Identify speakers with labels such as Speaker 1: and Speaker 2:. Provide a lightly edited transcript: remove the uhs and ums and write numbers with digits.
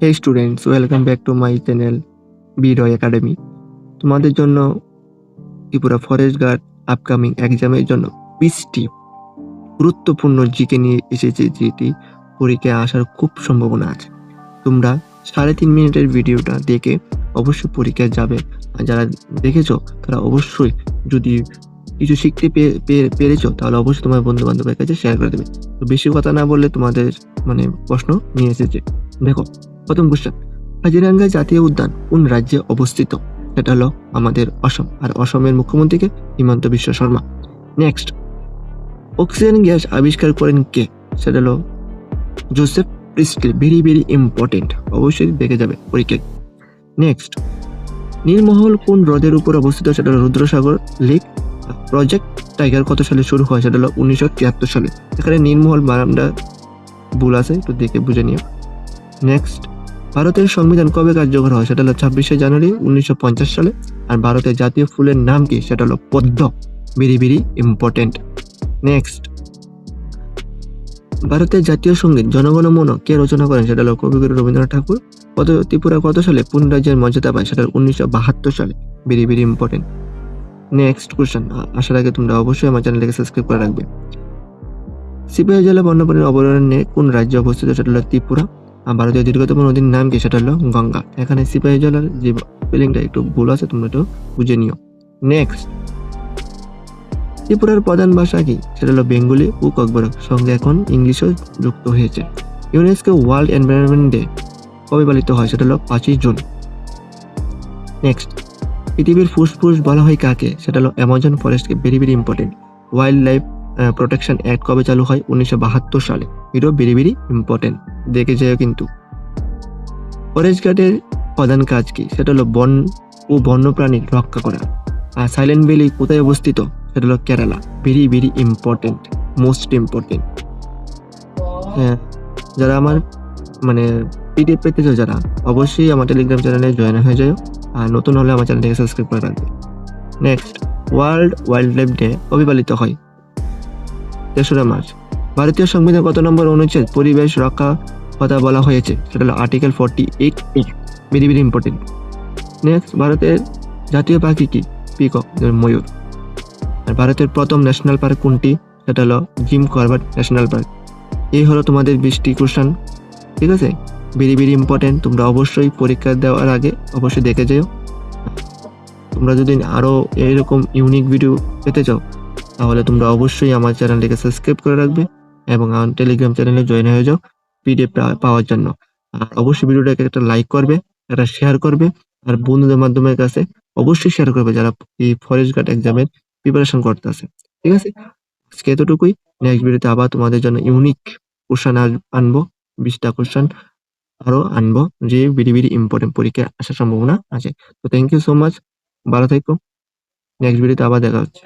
Speaker 1: Hey students, welcome back to my channel B-Roy Academy. তোমাদের জন্য Tripura forest guard upcoming এক্সামের জন্য 20টি গুরুত্বপূর্ণ জিকে নিয়ে এসেছে, যেটি পরীক্ষায় আসার খুব সম্ভাবনা আছে। তোমরা 3.5 মিনিটের ভিডিওটা দেখে অবশ্যই পরীক্ষায় যাবে। আর যারা দেখেছো তারা অবশ্যই যদি কিছু শিখতে পেরেছো তাহলে অবশ্যই তোমার বন্ধু বান্ধবের কাছে শেয়ার করে দেবে। তো বেশি কথা না বললে তোমাদের প্রশ্ন নিয়ে এসেছে। দেখো, প্রথম কোশ্চেন, কাজিরাঙ্গা জাতীয় উদ্যান কোন রাজ্যে অবস্থিত? সেটা হলো আমাদের অসম, আর অসমের মুখ্যমন্ত্রীকে Himanta Biswa Sarma. Next, oxygen gas আবিষ্কার করেন কে? সেটা হলো Joseph Priestley. Very very important, অবশ্যই দেখে যাবে পরীক্ষায়। নেক্সট, নীলমহল কোন হ্রদের উপর অবস্থিত? সেটা হলো রুদ্রসাগর লেক। প্রজেক্ট টাইগার কত সালে শুরু হয়? সেটা হলো 1973 সালে। এখানে নীলমহল বানামটা ভুল আছে, একটু দেখে বুঝে নিও। নেক্সট, ভারতের সংবিধান কবে কার্যকর হয়? সেটা হলো 26শে জানুয়ারি 1950 সালে। আর ভারতের জাতীয় ফুলের নাম কি? সেটা হলো পদ্ম। Very very important. নেক্সট, ভারতের জাতীয় সঙ্গীত জনগণ মন কে রচনা করেন? সেটা হলো কবিগুরু রবীন্দ্রনাথ ঠাকুর। ত্রিপুরা কত সালে পূর্ণ রাজ্যের মর্যাদা পায়? সেটা 1972 সালে। Very very important. Next question আসার আগে তোমরা অবশ্যই আমার চ্যানেলটাকে সাবস্ক্রাইব করে রাখবে। সিপাহী জেলা বন্যপ্রাণী অভয়ারণ্যে কোন রাজ্যে অবস্থিত? সেটা হলো ত্রিপুরা। আর ভারতীয় দীর্ঘতম নদীর নাম কি? সেটা হলো গঙ্গা। এখানে সিপাহী জেলার যে স্পেলিংটা একটু ভুল আছে, তোমরা একটু বুঝে নিও। নেক্সট, ত্রিপুরার প্রধান ভাষা কি? সেটা হলো বেঙ্গলি ও ককবরক, সঙ্গে এখন ইংলিশও যুক্ত হয়েছে। ইউনেস্কো ওয়ার্ল্ড এনভায়রনমেন্ট ডে কবে পালিত হয়? সেটা হলো 5ই জুন। নেক্সট, পৃথিবীর ফুসফুস বলা হয় কাকে? সেটা হলো অ্যামাজন ফরেস্টকে। Very very important. Wild life protection act কবে চালু হয়? 1972 সালে। এটাও ভেরি ভেরি ইম্পর্টেন্ট, দেখে যেও কিন্তু। ফরেস্ট গার্ডের প্রধান কাজ কি? সেটা হলো বন ও বন্যপ্রাণী রক্ষা করা। আর সাইলেন্ট ভ্যালি কোথায় অবস্থিত? সেটা হলো Kerala. Very very important, most important. হ্যাঁ, যারা আমার পিডিএফ পেতে চাও, যারা অবশ্যই আমার টেলিগ্রাম চ্যানেলে জয়েন হয়ে যাও। আর নতুন হলে আমার চ্যানেলটাকে সাবস্ক্রাইব করে রাখবে। Next, world wild life day কবে পালিত হয়? 3রা মার্চ। ভারতীয় সংবিধান কত নম্বর অনুচ্ছেদ পরিবেশ রক্ষা কথা বলা হয়েছে? সেটা হলো article 48 A. Very very important. Next, ভারতের জাতীয় পাখি কি? পিকক, ময়ূর। আর ভারতের প্রথম ন্যাশনাল পার্ক কোনটি? সেটা হলো জিম করবেট ন্যাশনাল পার্ক। এই হলো তোমাদের 20টি কোশ্চেন, ঠিক আছে? Very very important. তোমরা অবশ্যই পরীক্ষা দেওয়ার আগে অবশ্যই দেখে যেও। তোমরা যদি আরো এরকম ইউনিক ভিডিও পেতে চাও তাহলে তোমরা অবশ্যই আমার চ্যানেলটিকে সাবস্ক্রাইব করে রাখবে এবং আমার টেলিগ্রাম চ্যানেলে জয়েন হয়ে যাও পিডিএফ পাওয়ার জন্য। আর অবশ্যই ভিডিওটাকে একটা লাইক করবে, একটা শেয়ার করবে, আর বন্ধুদের মাধ্যমে কাছে অবশ্যই শেয়ার করবে যারা এই ফরেস্ট গার্ড এক্সামের প্রিপারেশন করতেছে, ঠিক আছে? আজকে এতটুকুই। নেক্সট ভিডিওতে আবার তোমাদের জন্য ইউনিক কোশ্চেন আনবো, 20টা কোশ্চেন আরো আনবো, যে ভেরি ভেরি ইম্পর্টেন্ট, পরীক্ষায় আসার সম্ভাবনা আছে। তো থ্যাংক ইউ সো মাচ, ভালো থেকো। নেক্সট ভিডিওতে আবার দেখা হচ্ছে।